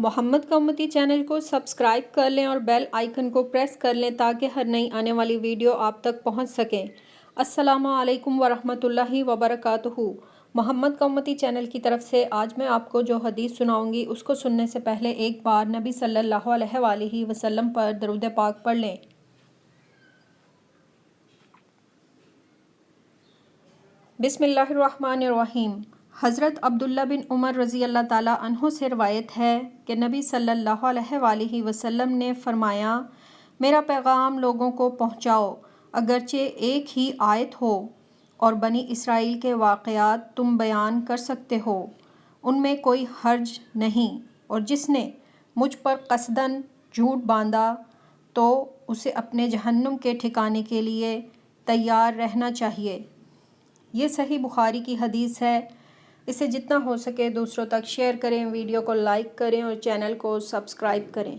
محمد کا امتی چینل کو سبسکرائب کر لیں اور بیل آئیکن کو پریس کر لیں تاکہ ہر نئی آنے والی ویڈیو آپ تک پہنچ سکیں۔ السلام علیکم ورحمۃ اللہ وبرکاتہ۔ محمد کا امتی چینل کی طرف سے آج میں آپ کو جو حدیث سناؤں گی اس کو سننے سے پہلے ایک بار نبی صلی اللہ علیہ وآلہ وسلم پر درود پاک پڑھ لیں۔ بسم اللہ الرحمن الرحیم۔ حضرت عبداللہ بن عمر رضی اللہ تعالیٰ عنہ سے روایت ہے کہ نبی صلی اللہ علیہ وآلہ وسلم نے فرمایا، میرا پیغام لوگوں کو پہنچاؤ، اگرچہ ایک ہی آیت ہو، اور بنی اسرائیل کے واقعات تم بیان کر سکتے ہو، ان میں کوئی حرج نہیں، اور جس نے مجھ پر قصداً جھوٹ باندھا تو اسے اپنے جہنم کے ٹھکانے کے لیے تیار رہنا چاہیے۔ یہ صحیح بخاری کی حدیث ہے۔ اسے جتنا ہو سکے دوسروں تک شیئر کریں، ویڈیو کو لائک کریں اور چینل کو سبسکرائب کریں۔